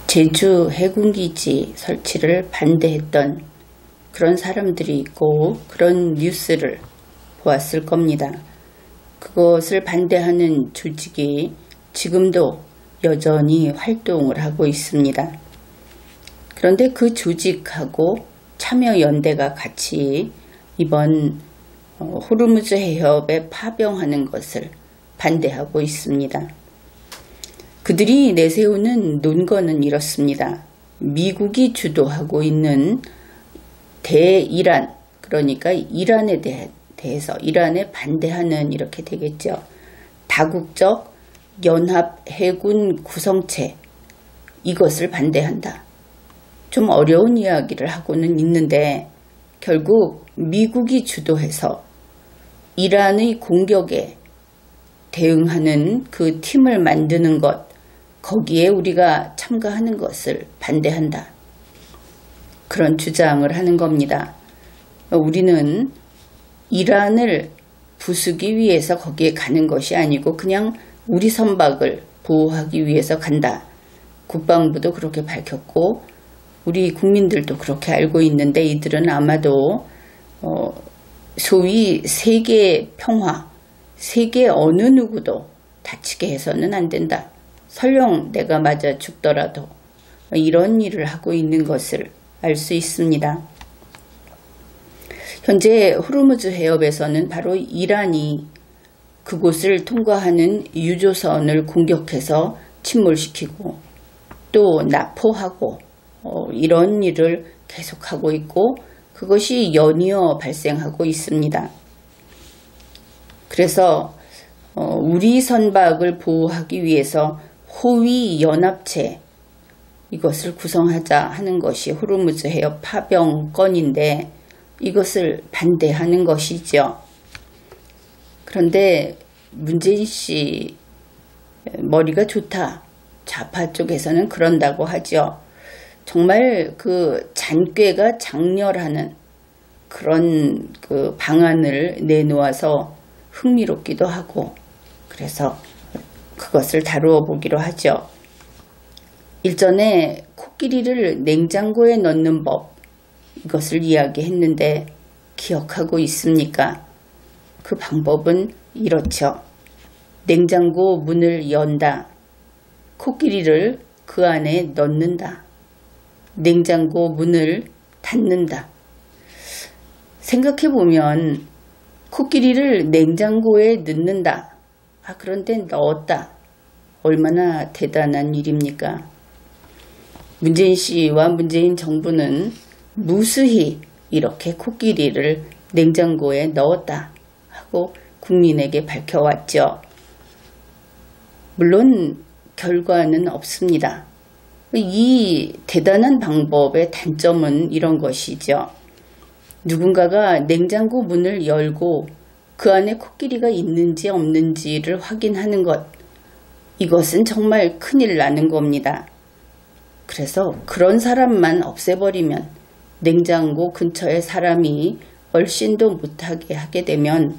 제주 해군기지 설치를 반대했던 그런 사람들이 있고 그런 뉴스를 보았을 겁니다. 그것을 반대하는 조직이 지금도 여전히 활동을 하고 있습니다. 그런데 그 조직하고 참여연대가 같이 이번 호르무즈 해협에 파병하는 것을 반대하고 있습니다. 그들이 내세우는 논거는 이렇습니다. 미국이 주도하고 있는 대이란, 그러니까 이란에 대해서 이란에 반대하는 이렇게 되겠죠. 다국적 연합 해군 구성체, 이것을 반대한다. 좀 어려운 이야기를 하고는 있는데 결국 미국이 주도해서 이란의 공격에 대응하는 그 팀을 만드는 것, 거기에 우리가 참가하는 것을 반대한다. 그런 주장을 하는 겁니다. 우리는 이란을 부수기 위해서 거기에 가는 것이 아니고 그냥 우리 선박을 보호하기 위해서 간다. 국방부도 그렇게 밝혔고 우리 국민들도 그렇게 알고 있는데 이들은 아마도 소위 세계 평화, 세계 어느 누구도 다치게 해서는 안 된다. 설령 내가 맞아 죽더라도 이런 일을 하고 있는 것을 알 수 있습니다. 현재 호르무즈 해협에서는 바로 이란이 그곳을 통과하는 유조선을 공격해서 침몰시키고 또 납포하고 이런 일을 계속하고 있고 그것이 연이어 발생하고 있습니다. 그래서 우리 선박을 보호하기 위해서 호위 연합체 이것을 구성하자 하는 것이 호르무즈 해협 파병 건인데 이것을 반대하는 것이죠. 그런데 문재인 씨 머리가 좋다. 좌파 쪽에서는 그런다고 하죠. 정말 그 잔꾀가 장렬하는 그런 그 방안을 내놓아서 흥미롭기도 하고 그래서 그것을 다루어 보기로 하죠. 일전에 코끼리를 냉장고에 넣는 법 이것을 이야기했는데 기억하고 있습니까? 그 방법은 이렇죠. 냉장고 문을 연다. 코끼리를 그 안에 넣는다. 냉장고 문을 닫는다. 생각해보면 코끼리를 냉장고에 넣는다. 그런데 넣었다. 얼마나 대단한 일입니까? 문재인 씨와 문재인 정부는 무수히 이렇게 코끼리를 냉장고에 넣었다 하고 국민에게 밝혀왔죠. 물론 결과는 없습니다. 이 대단한 방법의 단점은 이런 것이죠. 누군가가 냉장고 문을 열고 그 안에 코끼리가 있는지 없는지를 확인하는 것, 이것은 정말 큰일 나는 겁니다. 그래서 그런 사람만 없애버리면 냉장고 근처에 사람이 얼씬도 못하게 하게 되면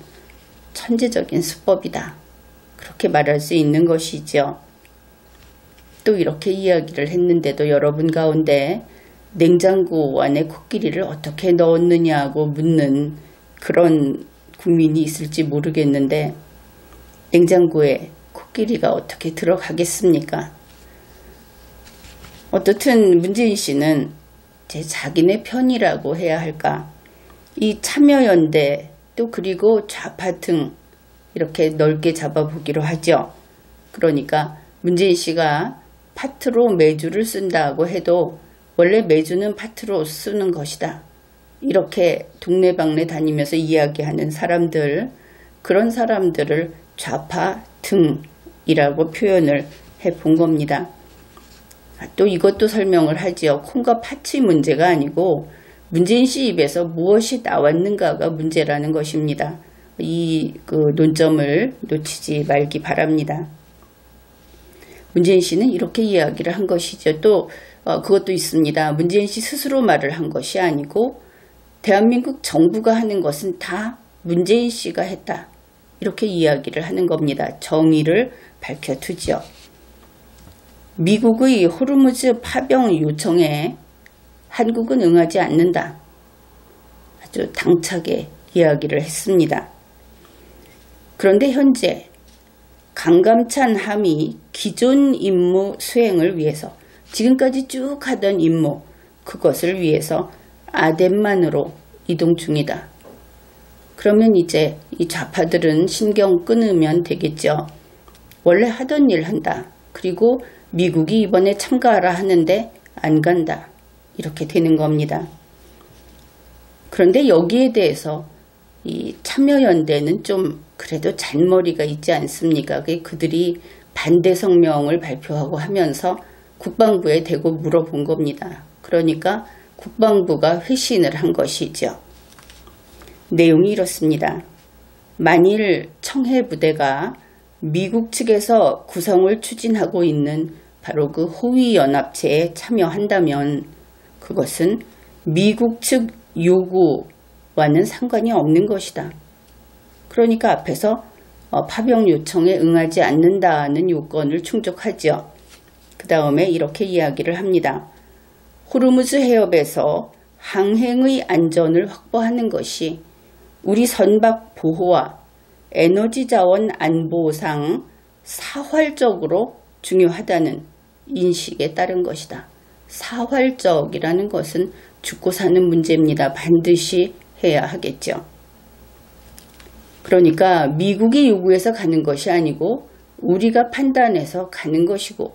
천재적인 수법이다. 그렇게 말할 수 있는 것이죠. 또 이렇게 이야기를 했는데도 여러분 가운데 냉장고 안에 코끼리를 어떻게 넣었느냐고 묻는 그런 국민이 있을지 모르겠는데 냉장고에 코끼리가 어떻게 들어가겠습니까? 어떻든 문재인 씨는 자기네 편이라고 해야 할까? 이 참여연대 또 그리고 좌파 등 이렇게 넓게 잡아보기로 하죠. 그러니까 문재인 씨가 파트로 매주를 쓴다고 해도 원래 매주는 파트로 쓰는 것이다. 이렇게 동네방네 다니면서 이야기하는 사람들, 그런 사람들을 좌파 등이라고 표현을 해본 겁니다. 또 이것도 설명을 하지요. 콩과 팥이 문제가 아니고 문재인 씨 입에서 무엇이 나왔는가가 문제라는 것입니다. 이 논점을 놓치지 말기 바랍니다. 문재인 씨는 이렇게 이야기를 한 것이죠. 또 그것도 있습니다. 문재인 씨 스스로 말을 한 것이 아니고 대한민국 정부가 하는 것은 다 문재인 씨가 했다. 이렇게 이야기를 하는 겁니다. 정의를 밝혀두죠. 미국의 호르무즈 파병 요청에 한국은 응하지 않는다. 아주 당차게 이야기를 했습니다. 그런데 현재 강감찬 함이 기존 임무 수행을 위해서 지금까지 쭉 하던 임무 그것을 위해서 아덴만으로 이동 중이다. 그러면 이제 이 좌파들은 신경 끊으면 되겠죠. 원래 하던 일 한다. 그리고 미국이 이번에 참가하라 하는데 안 간다. 이렇게 되는 겁니다. 그런데 여기에 대해서 이 참여연대는 좀 그래도 잔머리가 있지 않습니까? 그들이 반대 성명을 발표하고 하면서 국방부에 대고 물어본 겁니다. 그러니까 국방부가 회신을 한 것이죠. 내용이 이렇습니다. 만일 청해부대가 미국 측에서 구성을 추진하고 있는 바로 그 호위연합체에 참여한다면 그것은 미국 측 요구와는 상관이 없는 것이다. 그러니까 앞에서 파병 요청에 응하지 않는다는 요건을 충족하죠. 그 다음에 이렇게 이야기를 합니다. 호르무즈 해협에서 항행의 안전을 확보하는 것이 우리 선박 보호와 에너지 자원 안보상 사활적으로 중요하다는 인식에 따른 것이다. 사활적이라는 것은 죽고 사는 문제입니다. 반드시 해야 하겠죠. 그러니까 미국이 요구해서 가는 것이 아니고 우리가 판단해서 가는 것이고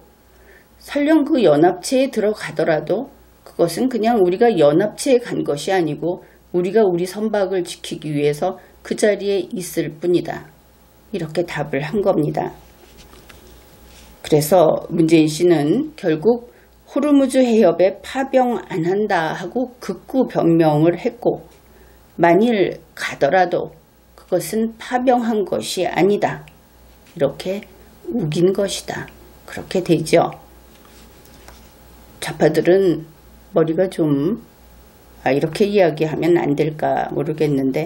설령 그 연합체에 들어가더라도 그것은 그냥 우리가 연합체에 간 것이 아니고 우리가 우리 선박을 지키기 위해서 그 자리에 있을 뿐이다. 이렇게 답을 한 겁니다. 그래서 문재인 씨는 결국 호르무즈 해협에 파병 안 한다 하고 극구 변명을 했고 만일 가더라도 그것은 파병한 것이 아니다. 이렇게 우긴 것이다. 그렇게 되죠. 좌파들은 머리가 좀 이렇게 이야기하면 안 될까 모르겠는데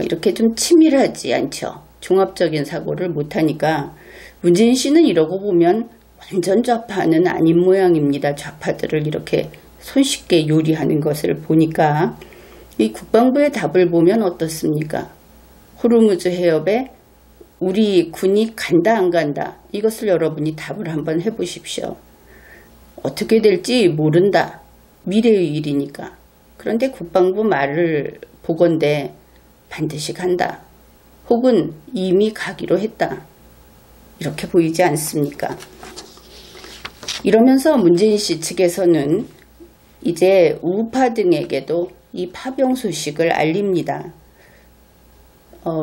이렇게 좀 치밀하지 않죠. 종합적인 사고를 못하니까 문재인 씨는 이러고 보면 완전 좌파는 아닌 모양입니다. 좌파들을 이렇게 손쉽게 요리하는 것을 보니까 이 국방부의 답을 보면 어떻습니까? 호르무즈 해협에 우리 군이 간다 안 간다 이것을 여러분이 답을 한번 해보십시오. 어떻게 될지 모른다. 미래의 일이니까. 그런데 국방부 말을 보건대 반드시 간다. 혹은 이미 가기로 했다. 이렇게 보이지 않습니까? 이러면서 문재인 씨 측에서는 이제 우파 등에게도 이 파병 소식을 알립니다.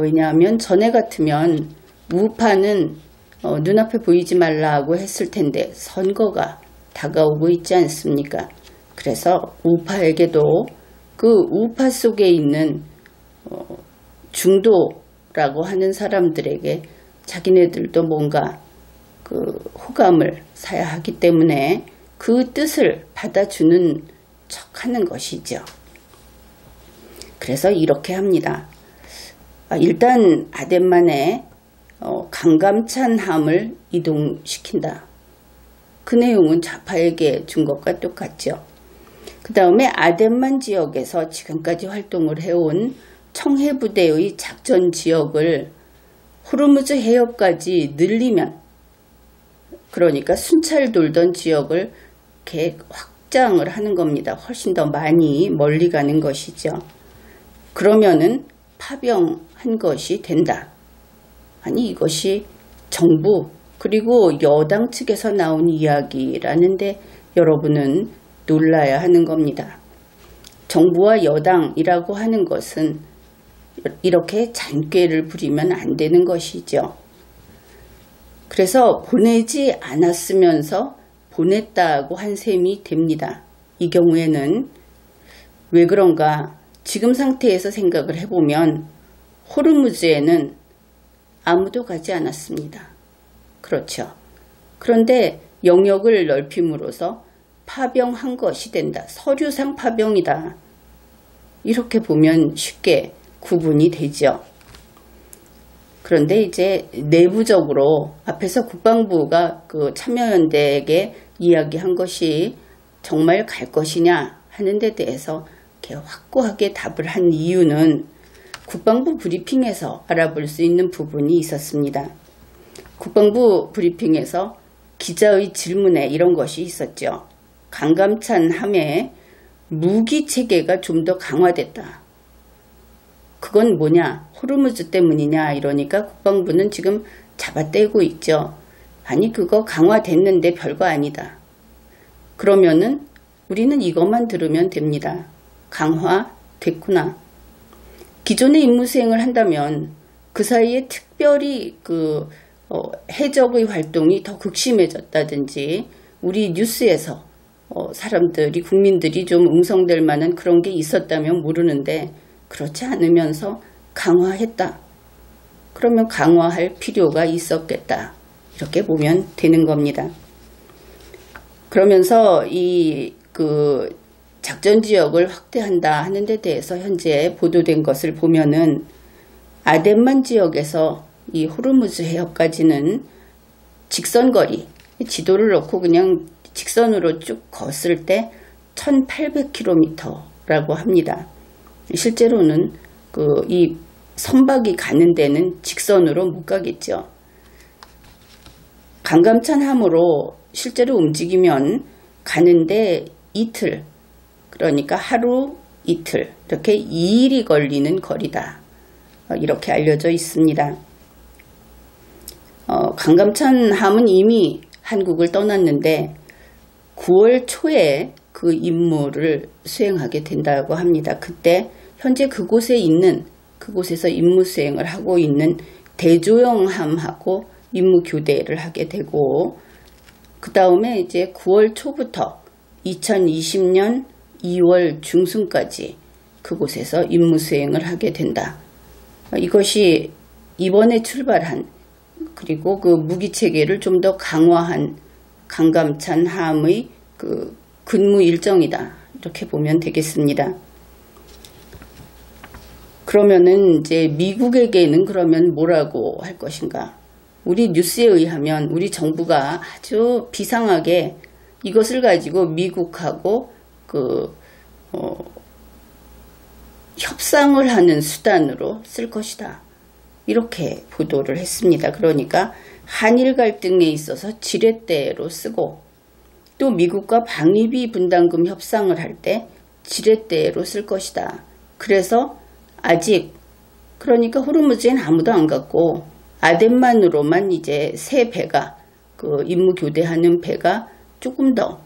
왜냐하면 전에 같으면 우파는 눈앞에 보이지 말라고 했을 텐데 선거가 다가오고 있지 않습니까? 그래서 우파에게도 그 우파 속에 있는 중도라고 하는 사람들에게 자기네들도 뭔가 그 호감을 사야 하기 때문에 그 뜻을 받아주는 척하는 것이죠. 그래서 이렇게 합니다. 일단 아덴만에 강감찬 함을 이동시킨다. 그 내용은 좌파에게 준 것과 똑같죠. 그 다음에 아덴만 지역에서 지금까지 활동을 해온 청해부대의 작전 지역을 호르무즈 해협까지 늘리면 그러니까 순찰 돌던 지역을 이렇게 확장을 하는 겁니다. 훨씬 더 많이 멀리 가는 것이죠. 그러면은 파병한 것이 된다. 아니 이것이 정부 그리고 여당 측에서 나온 이야기라는데 여러분은 놀라야 하는 겁니다. 정부와 여당이라고 하는 것은 이렇게 잔꾀를 부리면 안 되는 것이죠. 그래서 보내지 않았으면서 보냈다고 한 셈이 됩니다. 이 경우에는 왜 그런가? 지금 상태에서 생각을 해보면 호르무즈에는 아무도 가지 않았습니다. 그렇죠. 그런데 영역을 넓힘으로써 파병한 것이 된다. 서류상 파병이다. 이렇게 보면 쉽게 구분이 되죠. 그런데 이제 내부적으로 앞에서 국방부가 그 참여연대에게 이야기한 것이 정말 갈 것이냐 하는 데 대해서 이렇게 확고하게 답을 한 이유는 국방부 브리핑에서 알아볼 수 있는 부분이 있었습니다. 국방부 브리핑에서 기자의 질문에 이런 것이 있었죠. 강감찬 함에 무기 체계가 좀 더 강화됐다. 그건 뭐냐? 호르무즈 때문이냐? 이러니까 국방부는 지금 잡아떼고 있죠. 아니 그거 강화됐는데 별거 아니다. 그러면은 우리는 이것만 들으면 됩니다. 강화됐구나. 기존의 임무 수행을 한다면 그 사이에 특별히 해적의 활동이 더 극심해졌다든지 우리 뉴스에서 사람들이 국민들이 좀 응성될 만한 그런 게 있었다면 모르는데 그렇지 않으면서 강화했다. 그러면 강화할 필요가 있었겠다. 이렇게 보면 되는 겁니다. 그러면서 작전 지역을 확대한다 하는 데 대해서 현재 보도된 것을 보면은 아덴만 지역에서 이 호르무즈 해협까지는 직선거리, 지도를 놓고 그냥 직선으로 쭉 걷을 때 1800km라고 합니다. 실제로는 이 선박이 가는 데는 직선으로 못 가겠죠. 강감찬 함으로 실제로 움직이면 가는데 이틀, 그러니까 하루 이틀, 이렇게 2일이 걸리는 거리다. 이렇게 알려져 있습니다. 강감찬 함은 이미 한국을 떠났는데 9월 초에 그 임무를 수행하게 된다고 합니다. 그때 현재 그곳에서 임무 수행을 하고 있는 대조영함하고 임무 교대를 하게 되고 그 다음에 이제 9월 초부터 2020년 2월 중순까지 그곳에서 임무 수행을 하게 된다. 이것이 이번에 출발한 그리고 그 무기 체계를 좀 더 강화한 강감찬 함의 그 근무 일정이다. 이렇게 보면 되겠습니다. 그러면은 이제 미국에게는 그러면 뭐라고 할 것인가? 우리 뉴스에 의하면 우리 정부가 아주 비상하게 이것을 가지고 미국하고 협상을 하는 수단으로 쓸 것이다. 이렇게 보도를 했습니다. 그러니까 한일 갈등에 있어서 지렛대로 쓰고 또 미국과 방위비 분담금 협상을 할 때 지렛대로 쓸 것이다. 그래서 아직 그러니까 호르무즈엔 아무도 안 갔고 아덴만으로만 이제 새 배가 임무 교대하는 배가 조금 더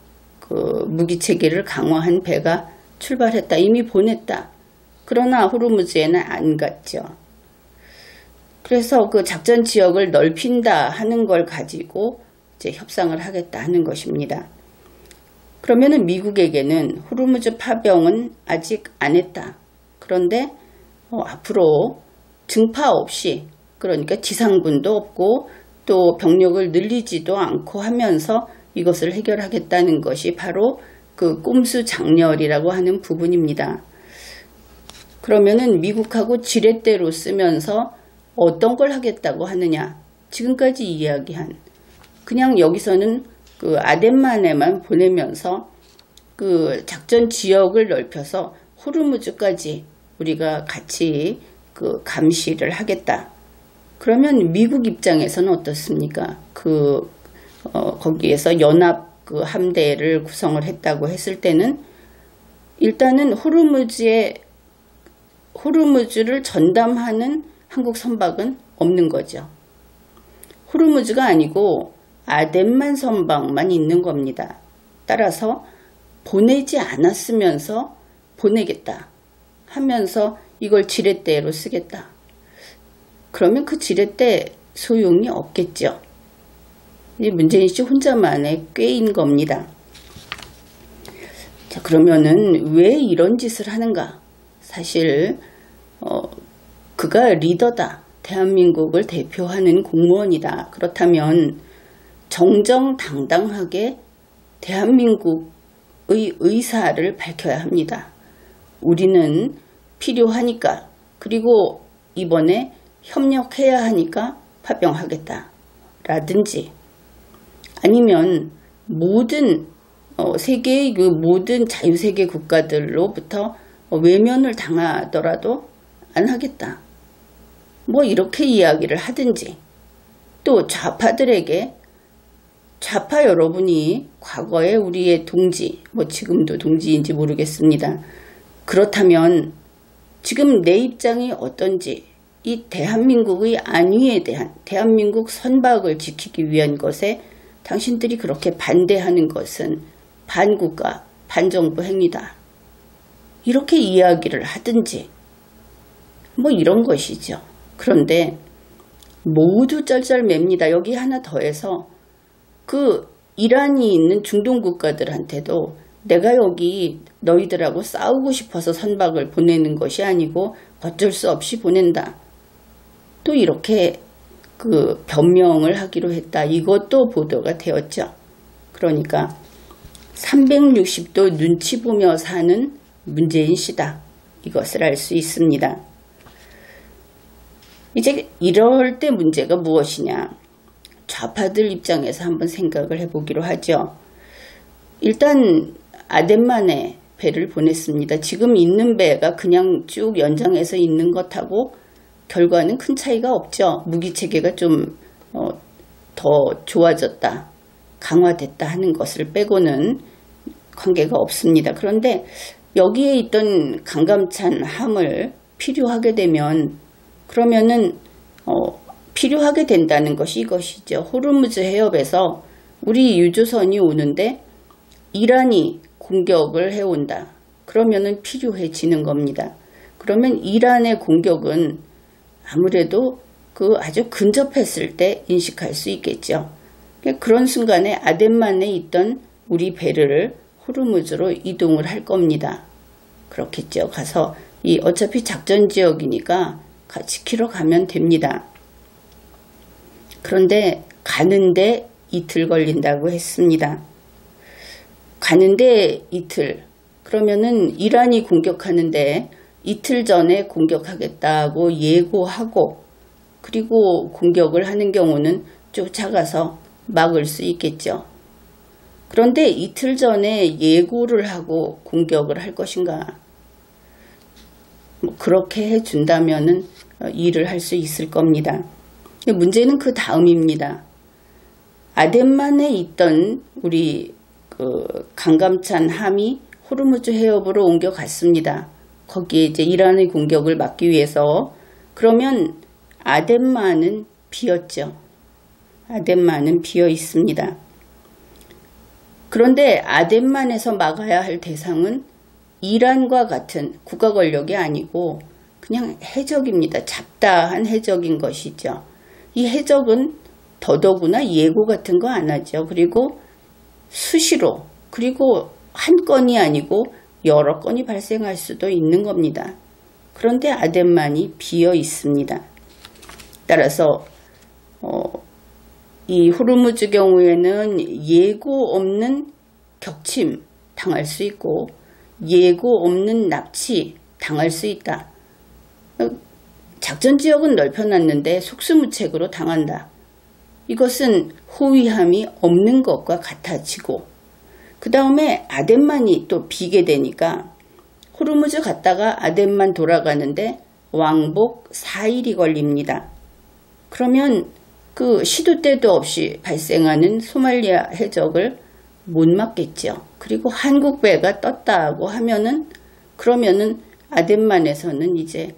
무기 체계를 강화한 배가 출발했다. 이미 보냈다. 그러나 호르무즈에는 안 갔죠. 그래서 그 작전 지역을 넓힌다 하는 걸 가지고 이제 협상을 하겠다 하는 것입니다. 그러면은 미국에게는 호르무즈 파병은 아직 안 했다. 그런데 앞으로 증파 없이 그러니까 지상군도 없고 또 병력을 늘리지도 않고 하면서 이것을 해결하겠다는 것이 바로 그 꼼수 장렬이라고 하는 부분입니다. 그러면은 미국하고 지렛대로 쓰면서 어떤 걸 하겠다고 하느냐? 지금까지 이야기한 그냥 여기서는 그 아덴만에만 보내면서 그 작전 지역을 넓혀서 호르무즈까지 우리가 같이 그 감시를 하겠다. 그러면 미국 입장에서는 어떻습니까? 거기에서 연합 그 함대를 구성을 했다고 했을 때는 일단은 호르무즈를 전담하는 한국 선박은 없는 거죠. 호르무즈가 아니고 아덴만 선박만 있는 겁니다. 따라서 보내지 않았으면서 보내겠다 하면서 이걸 지렛대로 쓰겠다. 그러면 그 지렛대 소용이 없겠죠. 문재인 씨 혼자만의 꾀인 겁니다. 자, 그러면은 왜 이런 짓을 하는가? 사실 그가 리더다. 대한민국을 대표하는 공무원이다. 그렇다면 정정당당하게 대한민국의 의사를 밝혀야 합니다. 우리는 필요하니까 그리고 이번에 협력해야 하니까 파병하겠다. 라든지 아니면 모든 세계의 그 모든 자유세계 국가들로부터 외면을 당하더라도 안 하겠다. 뭐 이렇게 이야기를 하든지, 또 좌파들에게 좌파 여러분이 과거에 우리의 동지, 뭐 지금도 동지인지 모르겠습니다. 그렇다면 지금 내 입장이 어떤지, 이 대한민국의 안위에 대한, 대한민국 선박을 지키기 위한 것에 당신들이 그렇게 반대하는 것은 반국가, 반정부 행위다. 이렇게 이야기를 하든지 뭐 이런 것이죠. 그런데 모두 쩔쩔맵니다. 여기 하나 더해서 그 이란이 있는 중동 국가들한테도 내가 여기 너희들하고 싸우고 싶어서 선박을 보내는 것이 아니고 어쩔 수 없이 보낸다. 또 이렇게 그 변명을 하기로 했다. 이것도 보도가 되었죠. 그러니까 360도 눈치 보며 사는 문재인 씨다. 이것을 알 수 있습니다. 이제 이럴 때 문제가 무엇이냐. 좌파들 입장에서 한번 생각을 해보기로 하죠. 일단 아덴만에 배를 보냈습니다. 지금 있는 배가 그냥 쭉 연장해서 있는 것하고 결과는 큰 차이가 없죠. 무기체계가 좀 더 좋아졌다, 강화됐다 하는 것을 빼고는 관계가 없습니다. 그런데 여기에 있던 강감찬 함을 필요하게 되면, 그러면은 필요하게 된다는 것이 이것이죠. 호르무즈 해협에서 우리 유조선이 오는데 이란이 공격을 해온다. 그러면은 필요해지는 겁니다. 그러면 이란의 공격은 아무래도 그 아주 근접했을 때 인식할 수 있겠죠. 그런 순간에 아덴만에 있던 우리 배를 호르무즈로 이동을 할 겁니다. 그렇겠죠. 가서 어차피 작전 지역이니까 지키러 가면 됩니다. 그런데 가는데 이틀 걸린다고 했습니다. 가는데 이틀. 그러면은 이란이 공격하는데 이틀 전에 공격하겠다고 예고하고, 그리고 공격을 하는 경우는 쫓아가서 막을 수 있겠죠. 그런데 이틀 전에 예고를 하고 공격을 할 것인가? 그렇게 해준다면은 일을 할 수 있을 겁니다. 문제는 그 다음입니다. 아덴만에 있던 우리 강감찬 함이 호르무즈 해협으로 옮겨갔습니다. 거기에 이제 이란의 공격을 막기 위해서. 그러면 아덴만은 비었죠. 아덴만은 비어 있습니다. 그런데 아덴만에서 막아야 할 대상은 이란과 같은 국가 권력이 아니고 그냥 해적입니다. 잡다한 해적인 것이죠. 이 해적은 더더구나 예고 같은 거 안 하죠. 그리고 수시로, 그리고 한 건이 아니고 여러 건이 발생할 수도 있는 겁니다. 그런데 아덴만이 비어 있습니다. 따라서 이 호르무즈 경우에는 예고 없는 격침 당할 수 있고 예고 없는 납치 당할 수 있다. 작전 지역은 넓혀놨는데 속수무책으로 당한다. 이것은 호위함이 없는 것과 같아지고, 그 다음에 아덴만이 또 비게 되니까 호르무즈 갔다가 아덴만 돌아가는데 왕복 4일이 걸립니다. 그러면 그 시도 때도 없이 발생하는 소말리아 해적을 못 막겠죠. 그리고 한국 배가 떴다고 하면은, 그러면은 아덴만에서는 이제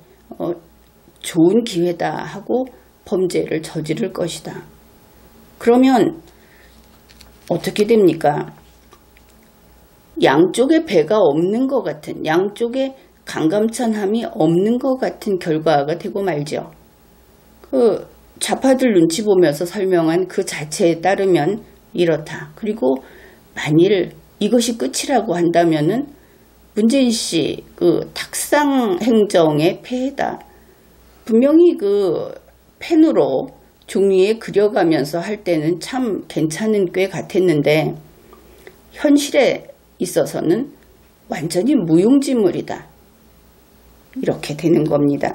좋은 기회다 하고 범죄를 저지를 것이다. 그러면 어떻게 됩니까? 양쪽에 배가 없는 것 같은, 양쪽에 강감찬 함이 없는 것 같은 결과가 되고 말죠. 그 좌파들 눈치 보면서 설명한 그 자체에 따르면 이렇다. 그리고 만일 이것이 끝이라고 한다면은 문재인 씨 그 탁상 행정의 폐해다. 분명히 그 펜으로 종이에 그려가면서 할 때는 참 괜찮은 꽤 같았는데 현실에 있어서는 완전히 무용지물이다. 이렇게 되는 겁니다.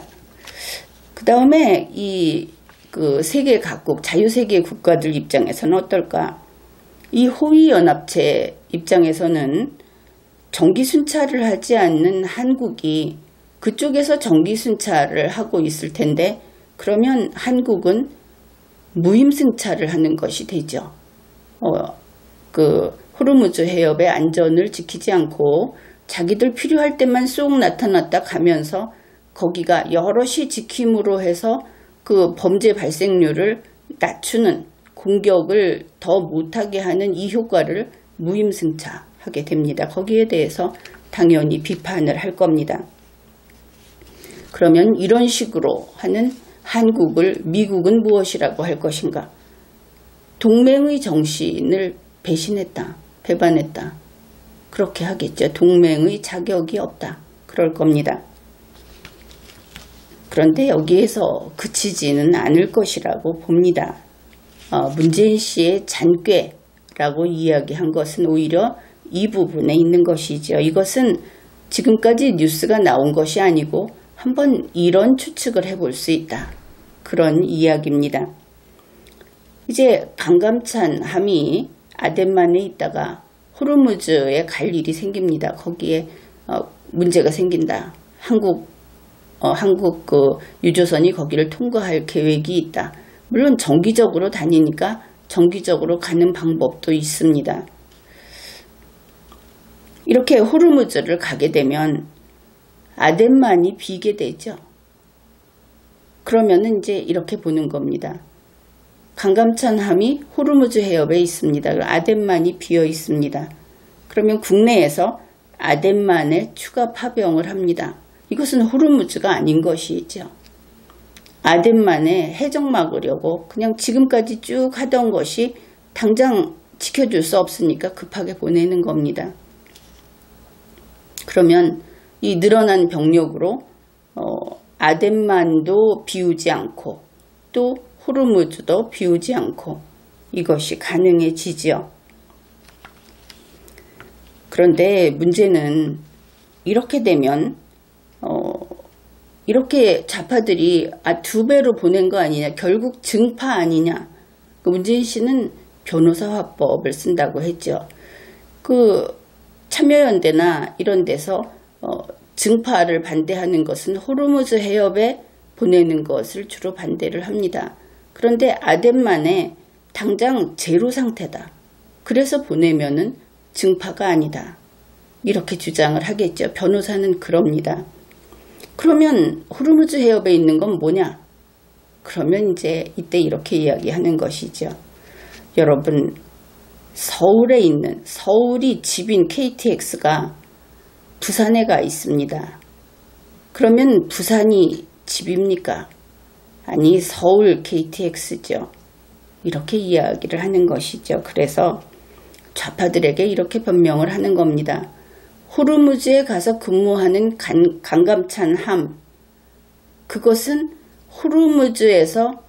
그 다음에 이 그 세계 각국, 자유세계 국가들 입장에서는 어떨까? 이 호위연합체 입장에서는 정기 순찰을 하지 않는 한국이 그쪽에서 정기 순찰을 하고 있을 텐데, 그러면 한국은 무임승차를 하는 것이 되죠. 호르무즈 해협의 안전을 지키지 않고 자기들 필요할 때만 쏙 나타났다 가면서 거기가 여럿이 지킴으로 해서 그 범죄 발생률을 낮추는, 공격을 더 못하게 하는 이 효과를 무임승차하게 됩니다. 거기에 대해서 당연히 비판을 할 겁니다. 그러면 이런 식으로 하는 한국을 미국은 무엇이라고 할 것인가? 동맹의 정신을 배신했다, 배반했다. 그렇게 하겠죠. 동맹의 자격이 없다. 그럴 겁니다. 그런데 여기에서 그치지는 않을 것이라고 봅니다. 문재인 씨의 잔꾀라고 이야기한 것은 오히려 이 부분에 있는 것이죠. 이것은 지금까지 뉴스가 나온 것이 아니고 한번 이런 추측을 해볼 수 있다. 그런 이야기입니다. 이제 강감찬 함이 아덴만에 있다가 호르무즈에 갈 일이 생깁니다. 거기에 문제가 생긴다. 한국 유조선이 거기를 통과할 계획이 있다. 물론 정기적으로 다니니까 정기적으로 가는 방법도 있습니다. 이렇게 호르무즈를 가게 되면 아덴만이 비게 되죠. 그러면은 이제 이렇게 보는 겁니다. 강감찬 함이 호르무즈 해협에 있습니다. 아덴만이 비어 있습니다. 그러면 국내에서 아덴만에 추가 파병을 합니다. 이것은 호르무즈가 아닌 것이죠. 아덴만에 해적 막으려고 그냥 지금까지 쭉 하던 것이 당장 지켜줄 수 없으니까 급하게 보내는 겁니다. 그러면 이 늘어난 병력으로 아덴만도 비우지 않고 또 호르무즈도 비우지 않고 이것이 가능해지지요. 그런데 문제는 이렇게 되면 이렇게 좌파들이 2배로 보낸 거 아니냐, 결국 증파 아니냐. 문재인 씨는 변호사 화법을 쓴다고 했죠. 참여연대나 이런 데서 증파를 반대하는 것은 호르무즈 해협에 보내는 것을 주로 반대를 합니다. 그런데 아덴만에 당장 제로 상태다. 그래서 보내면은 증파가 아니다. 이렇게 주장을 하겠죠. 변호사는 그럽니다. 그러면 호르무즈 해협에 있는 건 뭐냐? 그러면 이제 이때 이렇게 이야기하는 것이죠. 여러분, 서울이 집인 KTX가 부산에 가 있습니다. 그러면 부산이 집입니까? 아니, 서울 KTX죠. 이렇게 이야기를 하는 것이죠. 그래서 좌파들에게 이렇게 변명을 하는 겁니다. 호르무즈에 가서 근무하는 강감찬 함, 그것은 호르무즈에서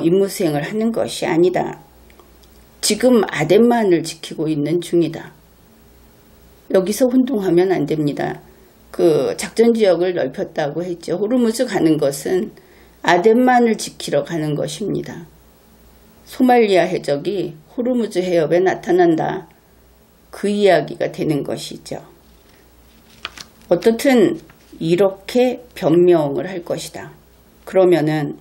임무 수행을 하는 것이 아니다. 지금 아덴만을 지키고 있는 중이다. 여기서 혼동하면 안 됩니다. 작전 지역을 넓혔다고 했죠. 호르무즈 가는 것은 아덴만을 지키러 가는 것입니다. 소말리아 해적이 호르무즈 해협에 나타난다. 그 이야기가 되는 것이죠. 어떻든 이렇게 변명을 할 것이다. 그러면은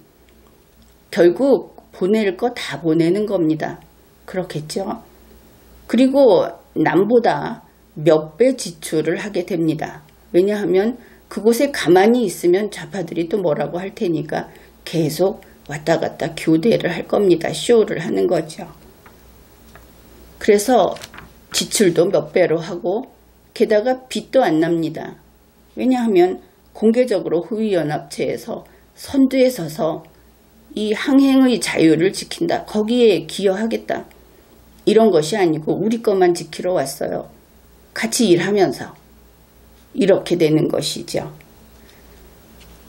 결국 보낼 거 다 보내는 겁니다. 그렇겠죠? 그리고 남보다 몇 배 지출을 하게 됩니다. 왜냐하면 그곳에 가만히 있으면 좌파들이 또 뭐라고 할 테니까 계속 왔다 갔다 교대를 할 겁니다. 쇼를 하는 거죠. 그래서 지출도 몇 배로 하고 게다가 빚도 안 납니다. 왜냐하면 공개적으로 호위연합체에서 선두에 서서 이 항행의 자유를 지킨다. 거기에 기여하겠다. 이런 것이 아니고 우리 것만 지키러 왔어요. 같이 일하면서. 이렇게 되는 것이죠.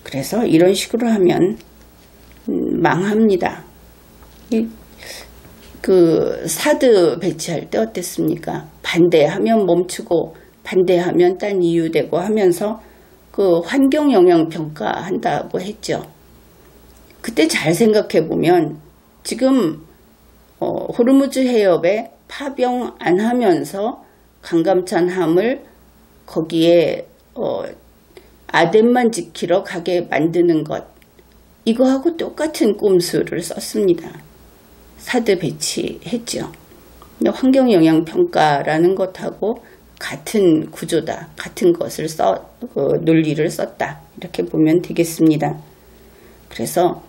그래서 이런 식으로 하면 망합니다. 사드 배치할 때 어땠습니까? 반대하면 멈추고 반대하면 딴 이유 대고 하면서 환경 영향 평가한다고 했죠. 그때 잘 생각해 보면 지금 호르무즈 해협에 파병 안 하면서 강감찬함을 거기에 아덴만 지키러 가게 만드는 것, 이거하고 똑같은 꼼수를 썼습니다. 사드 배치했죠. 환경영향평가라는 것하고 같은 구조다, 같은 것을 논리를 썼다, 이렇게 보면 되겠습니다. 그래서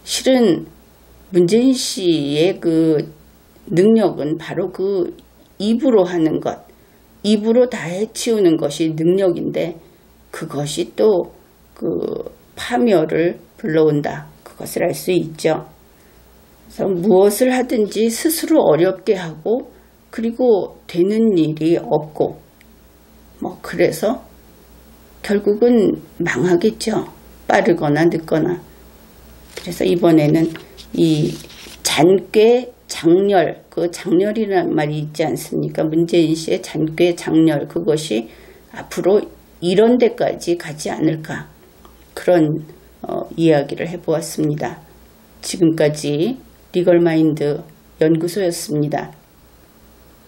실은 문재인 씨의 그 능력은 바로 그 입으로 하는 것, 입으로 다 해치우는 것이 능력인데, 그것이 또 그 파멸을 불러온다, 그것을 알 수 있죠. 그래서 무엇을 하든지 스스로 어렵게 하고, 그리고 되는 일이 없고, 그래서 결국은 망하겠죠. 빠르거나 늦거나. 그래서 이번에는 이 잔꾀 장렬, 그 장렬이라는 말이 있지 않습니까? 문재인 씨의 잔꾀 장렬, 그것이 앞으로 이런 데까지 가지 않을까, 그런 이야기를 해보았습니다. 지금까지 리걸마인드 연구소였습니다.